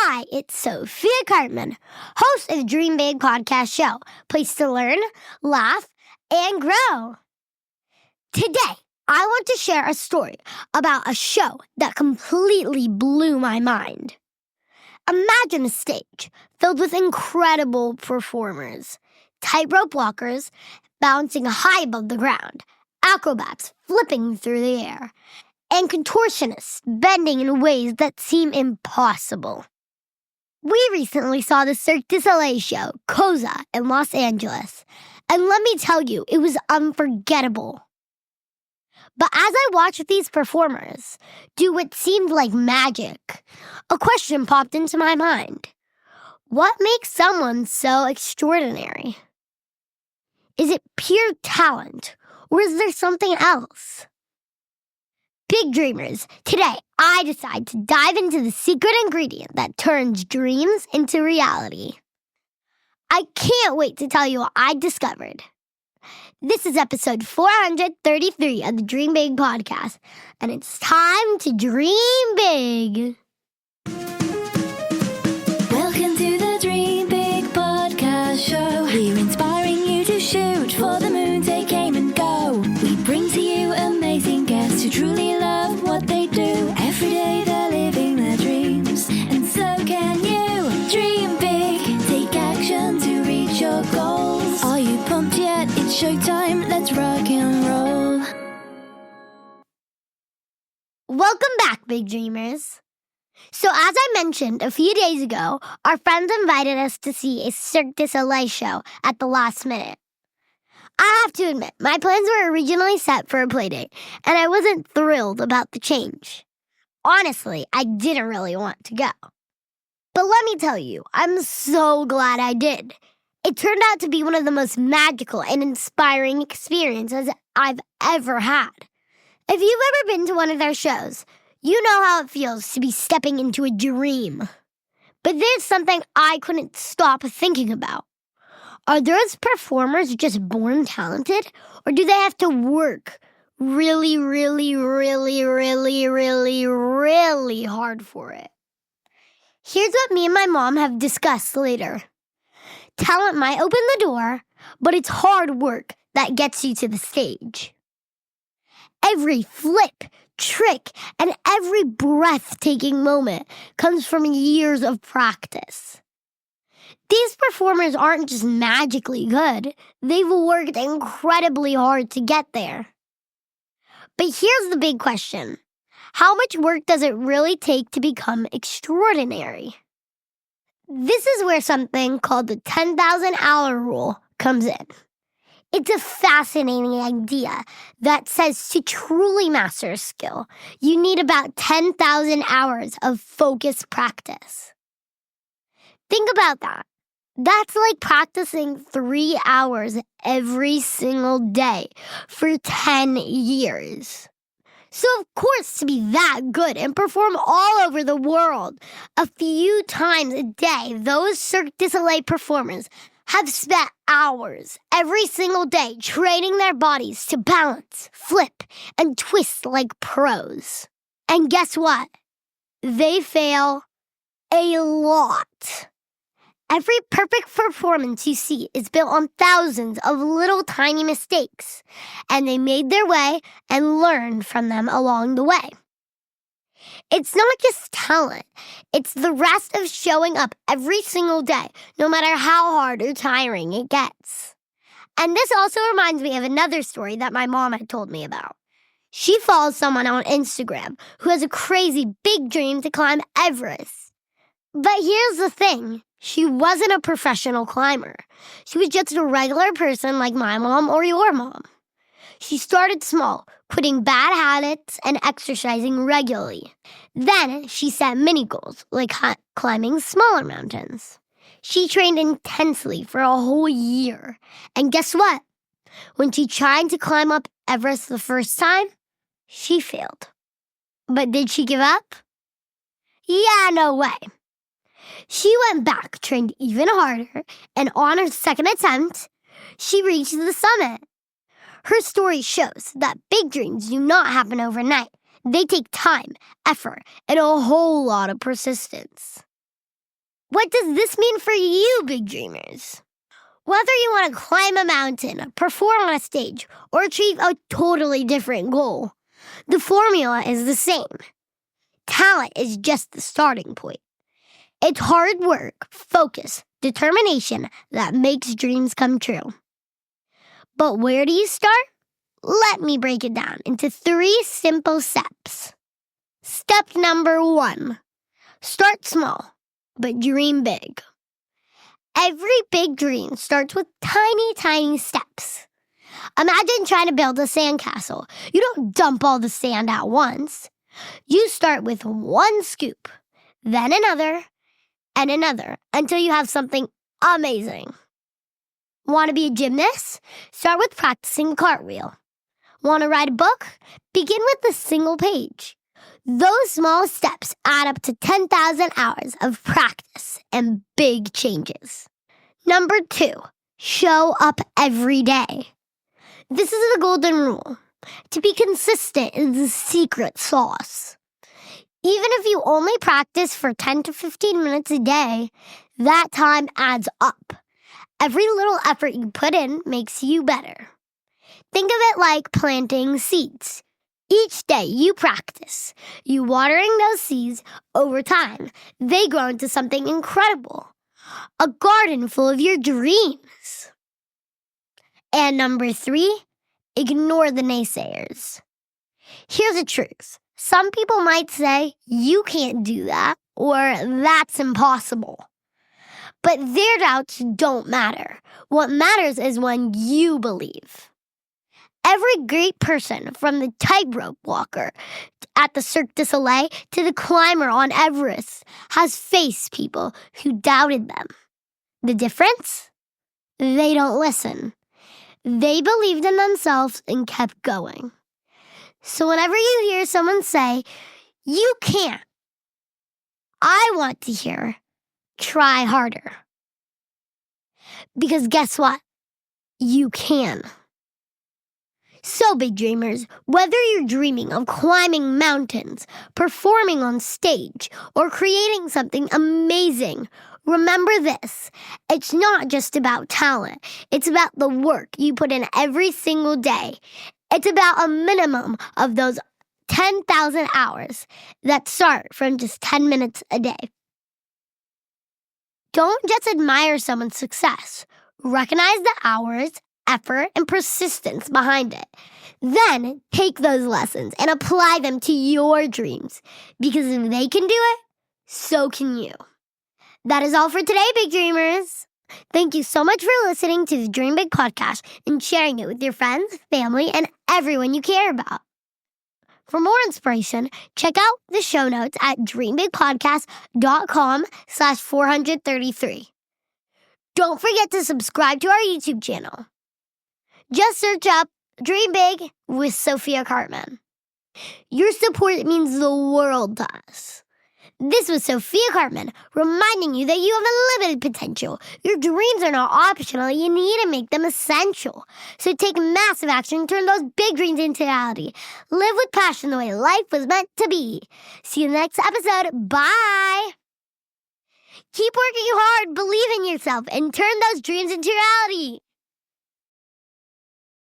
Hi, it's Sophia Karpman, host of the Dream Big podcast show, place to learn, laugh, and grow. Today, I want to share a story about a show that completely blew my mind. Imagine a stage filled with incredible performers, tightrope walkers bouncing high above the ground, acrobats flipping through the air, and contortionists bending in ways that seem impossible. We recently saw the Cirque du Soleil show, Kooza, in Los Angeles, and let me tell you, it was unforgettable. But as I watched these performers do what seemed like magic, a question popped into my mind. What makes someone so extraordinary? Is it pure talent, or is there something else? Big dreamers, today I decide to dive into the secret ingredient that turns dreams into reality. I can't wait to tell you what I discovered. This is episode 433 of the Dream Big podcast, and it's time to dream big. Welcome to the Dream Big podcast show. We're inspiring you to shoot for the moon, take aim and go. We bring to you amazing guests who truly love what they do. Every day they're living their dreams, and so can you. Dream big, take action to reach your goals. Are you pumped yet? It's showtime, let's rock and roll. Welcome back, big dreamers. So as I mentioned a few days ago, our friends invited us to see a Cirque du Soleil show at the last minute. I have to admit, my plans were originally set for a playdate, and I wasn't thrilled about the change. Honestly, I didn't really want to go. But let me tell you, I'm so glad I did. It turned out to be one of the most magical and inspiring experiences I've ever had. If you've ever been to one of their shows, you know how it feels to be stepping into a dream. But there's something I couldn't stop thinking about. Are those performers just born talented, or do they have to work really hard for it? Here's what me and my mom have discussed later. Talent might open the door, but it's hard work that gets you to the stage. Every flip, trick, and every breathtaking moment comes from years of practice. These performers aren't just magically good. They've worked incredibly hard to get there. But here's the big question. How much work does it really take to become extraordinary? This is where something called the 10,000-hour rule comes in. It's a fascinating idea that says to truly master a skill, you need about 10,000 hours of focused practice. Think about that. That's like practicing 3 hours every single day for 10 years. So of course, to be that good and perform all over the world a few times a day, those Cirque du Soleil performers have spent hours every single day training their bodies to balance, flip, and twist like pros. And guess what? They fail a lot. Every perfect performance you see is built on thousands of little tiny mistakes, and they made their way and learned from them along the way. It's not just talent, it's the rest of showing up every single day, no matter how hard or tiring it gets. And this also reminds me of another story that my mom had told me about. She follows someone on Instagram who has a crazy big dream to climb Everest. But here's the thing. She wasn't a professional climber. She was just a regular person like my mom or your mom. She started small, quitting bad habits and exercising regularly. Then she set mini goals, like climbing smaller mountains. She trained intensely for a whole year. And guess what? When she tried to climb up Everest the first time, she failed. But did she give up? Yeah, no way. She went back, trained even harder, and on her second attempt, she reached the summit. Her story shows that big dreams do not happen overnight. They take time, effort, and a whole lot of persistence. What does this mean for you, big dreamers? Whether you want to climb a mountain, perform on a stage, or achieve a totally different goal, the formula is the same. Talent is just the starting point. It's hard work, focus, determination that makes dreams come true. But where do you start? Let me break it down into 3 simple steps. Step number 1. Start small, but dream big. Every big dream starts with tiny, tiny steps. Imagine trying to build a sandcastle. You don't dump all the sand at once. You start with 1 scoop, then another, and another, until you have something amazing. Want to be a gymnast? Start with practicing a cartwheel. Want to write a book? Begin with a single page. Those small steps add up to 10,000 hours of practice and big changes. Number 2, show up every day. This is the golden rule. To be consistent is the secret sauce. Even if you only practice for 10 to 15 minutes a day, that time adds up. Every little effort you put in makes you better. Think of it like planting seeds. Each day you practice. You watering those seeds over time. They grow into something incredible. A garden full of your dreams. And number 3, ignore the naysayers. Here's the truth. Some people might say, you can't do that, or that's impossible. But their doubts don't matter. What matters is when you believe. Every great person, from the tightrope walker at the Cirque du Soleil to the climber on Everest, has faced people who doubted them. The difference? They don't listen. They believed in themselves and kept going. So whenever you hear someone say, you can't, I want to hear, try harder. Because guess what? You can. So, big dreamers, whether you're dreaming of climbing mountains, performing on stage, or creating something amazing, remember this. It's not just about talent. It's about the work you put in every single day. It's about a minimum of those 10,000 hours that start from just 10 minutes a day. Don't just admire someone's success. Recognize the hours, effort, and persistence behind it. Then take those lessons and apply them to your dreams. Because if they can do it, so can you. That is all for today, big dreamers. Thank you so much for listening to the Dream Big podcast and sharing it with your friends, family, and everyone you care about. For more inspiration, check out the show notes at dreambigpodcast.com/433. Don't forget to subscribe to our YouTube channel. Just search up Dream Big with Sophia Karpman. Your support means the world to us. This was Sophia Karpman reminding you that you have unlimited potential. Your dreams are not optional. You need to make them essential. So take massive action and turn those big dreams into reality. Live with passion the way life was meant to be. See you in the next episode. Bye. Keep working hard, believe in yourself, and turn those dreams into reality.